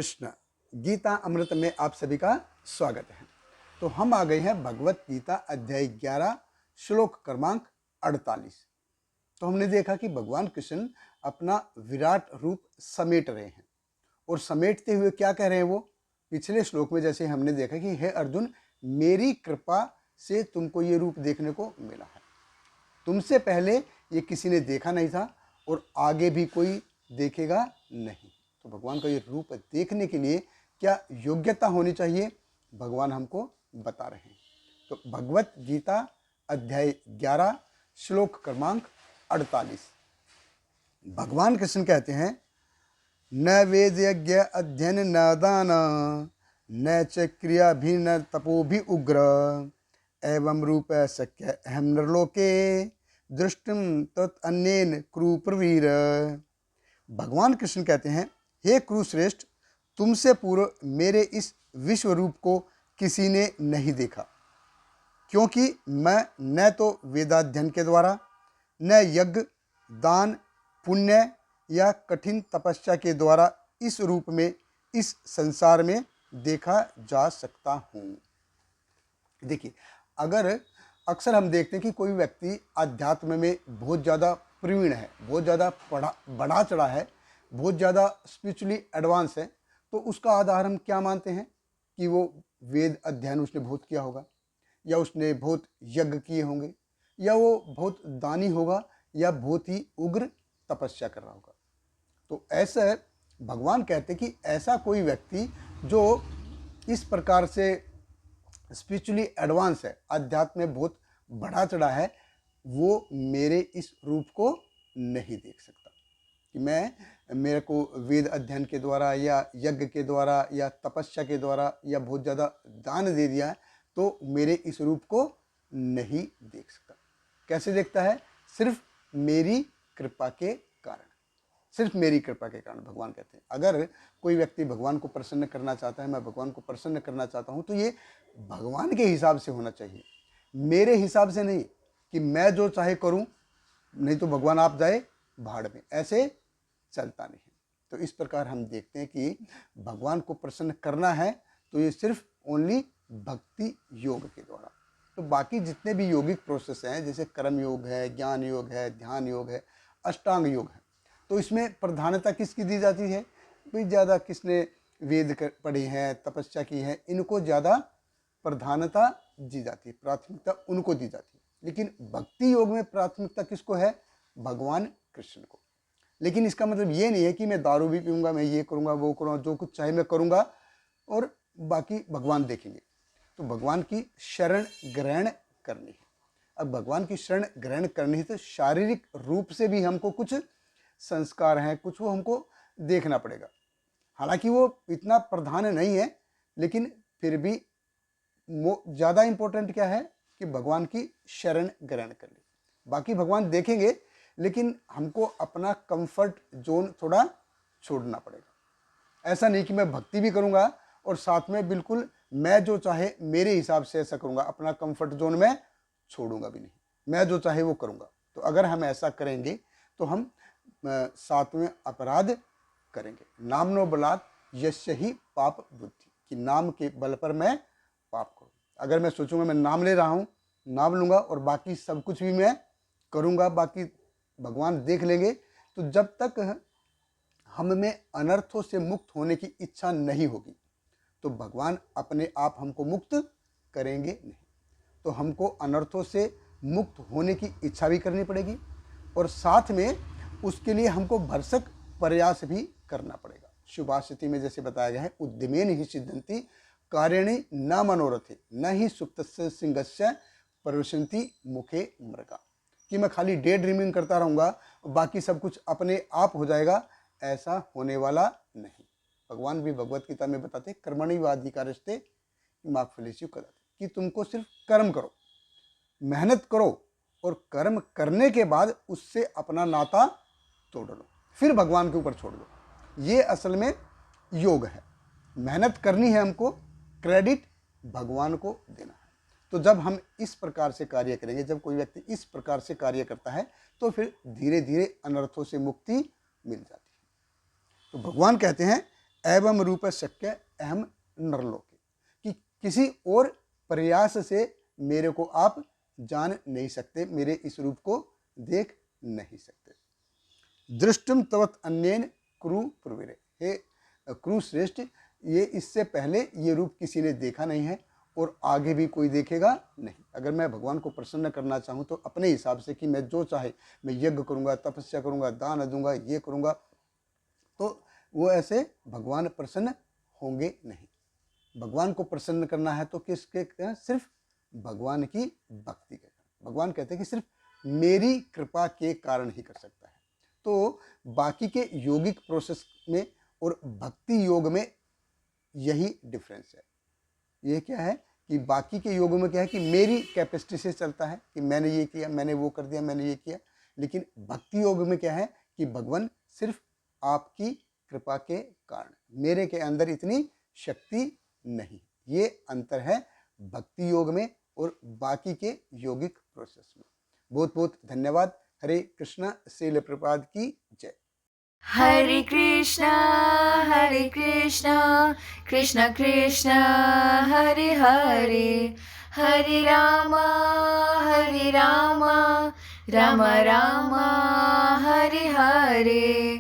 कृष्ण। गीता अमृत में आप सभी का स्वागत है। तो हम आ गए हैं भगवत गीता अध्याय 11 श्लोक क्रमांक 48। तो हमने देखा कि भगवान कृष्ण अपना विराट रूप समेट रहे हैं और समेटते हुए क्या कह रहे हैं वो पिछले श्लोक में जैसे हमने देखा कि हे अर्जुन, मेरी कृपा से तुमको ये रूप देखने को मिला है। तुमसे पहले ये किसी ने देखा नहीं था और आगे भी कोई देखेगा नहीं। तो भगवान का ये रूप देखने के लिए क्या योग्यता होनी चाहिए, भगवान हमको बता रहे हैं। तो भगवत गीता अध्याय 11 श्लोक क्रमांक 48। भगवान कृष्ण कहते हैं, न वेद यज्ञ अध्ययन न दान न च क्रिया भी न तपो भी उग्र एवं रूप शक्य अहम नरलोके दृष्टिम तत्अन्येन क्रूप्रवीर। भगवान कृष्ण कहते हैं, हे कुरुश्रेष्ठ, तुमसे पूर्व मेरे इस विश्व रूप को किसी ने नहीं देखा, क्योंकि मैं न तो वेदाध्ययन के द्वारा, न यज्ञ दान पुण्य या कठिन तपस्या के द्वारा इस रूप में इस संसार में देखा जा सकता हूँ। देखिए, अगर अक्सर हम देखते हैं कि कोई व्यक्ति अध्यात्म में बहुत ज़्यादा प्रवीण है, बहुत ज़्यादा बढ़ा चढ़ा है, बहुत ज़्यादा स्पिरिचुअली एडवांस है, तो उसका आधार हम क्या मानते हैं कि वो वेद अध्ययन उसने बहुत किया होगा, या उसने बहुत यज्ञ किए होंगे, या वो बहुत दानी होगा, या बहुत ही उग्र तपस्या कर रहा होगा। तो ऐसा भगवान कहते कि ऐसा कोई व्यक्ति जो इस प्रकार से स्पिरिचुअली एडवांस है, अध्यात्म में बहुत बढ़ा चढ़ा है, वो मेरे इस रूप को नहीं देख सकता कि मेरे को वेद अध्ययन के द्वारा या यज्ञ के द्वारा या तपस्या के द्वारा या बहुत ज़्यादा दान दे दिया है तो मेरे इस रूप को नहीं देख सकता। कैसे देखता है? सिर्फ मेरी कृपा के कारण, सिर्फ मेरी कृपा के कारण। भगवान कहते हैं अगर कोई व्यक्ति भगवान को प्रसन्न करना चाहता है, मैं भगवान को प्रसन्न करना चाहता हूँ, तो ये भगवान के हिसाब से होना चाहिए, मेरे हिसाब से नहीं कि मैं जो चाहे करूँ, नहीं तो भगवान आप जाए भाड़ में, ऐसे चलता नहीं है। तो इस प्रकार हम देखते हैं कि भगवान को प्रसन्न करना है तो ये सिर्फ ओनली भक्ति योग के द्वारा। तो बाकी जितने भी योगिक प्रोसेस हैं, जैसे कर्म योग है, ज्ञान योग है, ध्यान योग है, अष्टांग योग है, तो इसमें प्रधानता किसकी दी जाती है? भाई ज़्यादा किसने वेद पढ़े हैं, तपस्या की है, इनको ज़्यादा प्रधानता दी जाती है, प्राथमिकता उनको दी जाती है। लेकिन भक्ति योग में प्राथमिकता किसको है? भगवान कृष्ण को। लेकिन इसका मतलब ये नहीं है कि मैं दारू भी पीऊँगा, मैं ये करूँगा, वो करूँगा, जो कुछ चाहे मैं करूँगा और बाकी भगवान देखेंगे। तो भगवान की शरण ग्रहण करनी है। अब भगवान की शरण ग्रहण करनी है तो शारीरिक रूप से भी हमको कुछ संस्कार हैं, कुछ वो हमको देखना पड़ेगा। हालांकि वो इतना प्रधान नहीं है, लेकिन फिर भी ज़्यादा इम्पोर्टेंट क्या है कि भगवान की शरण ग्रहण कर ली। बाकी भगवान देखेंगे, लेकिन हमको अपना कंफर्ट जोन थोड़ा छोड़ना पड़ेगा। ऐसा नहीं कि मैं भक्ति भी करूँगा और साथ में बिल्कुल मैं जो चाहे मेरे हिसाब से ऐसा करूँगा, अपना कंफर्ट जोन में छोड़ूंगा भी नहीं, मैं जो चाहे वो करूँगा। तो अगर हम ऐसा करेंगे तो हम साथ में अपराध करेंगे। नाम नो बलात् यस्य ही पाप बुद्धि, कि नाम के बल पर मैं पाप करूँ। अगर मैं सोचूंगा मैं नाम ले रहा हूँ, नाम लूँगा और बाकी सब कुछ भी मैं करूँगा, बाकी भगवान देख लेंगे, तो जब तक हम में अनर्थों से मुक्त होने की इच्छा नहीं होगी तो भगवान अपने आप हमको मुक्त करेंगे नहीं। तो हमको अनर्थों से मुक्त होने की इच्छा भी करनी पड़ेगी और साथ में उसके लिए हमको भरसक प्रयास भी करना पड़ेगा। शुभास्थिति में जैसे बताया गया है, उद्यमेन ही सिद्धंति कार्यणि न मनोरथे न ही सुप्तस्य सिंहस्य प्रविशन्ति मुखे मृगा, कि मैं खाली डे ड्रीमिंग करता रहूँगा, बाकी सब कुछ अपने आप हो जाएगा, ऐसा होने वाला नहीं। भगवान भी भगवत गीता में बताते, कर्मणि वाधिकारस्ते मा फलेषु कदाचित्, कि तुमको सिर्फ कर्म करो, मेहनत करो और कर्म करने के बाद उससे अपना नाता तोड़ लो, फिर भगवान के ऊपर छोड़ दो। ये असल में योग है। मेहनत करनी है हमको, क्रेडिट भगवान को देना है। तो जब हम इस प्रकार से कार्य करेंगे, जब कोई व्यक्ति इस प्रकार से कार्य करता है तो फिर धीरे धीरे अनर्थों से मुक्ति मिल जाती है। तो भगवान कहते हैं एवं रूप शक्य अहम नरलोके, कि किसी और प्रयास से मेरे को आप जान नहीं सकते, मेरे इस रूप को देख नहीं सकते। दृष्टुम तवत अन्येन कुरु प्रवीरे, हे कुरु श्रेष्ठ, ये इससे पहले ये रूप किसी ने देखा नहीं है और आगे भी कोई देखेगा नहीं। अगर मैं भगवान को प्रसन्न करना चाहूँ तो अपने हिसाब से कि मैं जो चाहे, मैं यज्ञ करूँगा, तपस्या करूँगा, दान दूंगा, ये करूँगा, तो वो ऐसे भगवान प्रसन्न होंगे नहीं। भगवान को प्रसन्न करना है तो किसके, सिर्फ भगवान की भक्ति के कारण। भगवान कहते हैं कि सिर्फ मेरी कृपा के कारण ही कर सकता है। तो बाकी के योगिक प्रोसेस में और भक्ति योग में यही डिफरेंस है। ये क्या है कि बाकी के योगों में क्या है कि मेरी कैपेसिटी से चलता है कि मैंने ये किया, मैंने वो कर दिया, मैंने ये किया। लेकिन भक्ति योग में क्या है कि भगवान सिर्फ आपकी कृपा के कारण, मेरे के अंदर इतनी शक्ति नहीं। ये अंतर है भक्ति योग में और बाकी के योगिक प्रोसेस में। बहुत बहुत धन्यवाद। हरे कृष्णा। श्रील प्रभुपाद की जय। Hare Krishna, Krishna Krishna, Hare Hare, Hare Rama, Rama Rama, Hare Hare.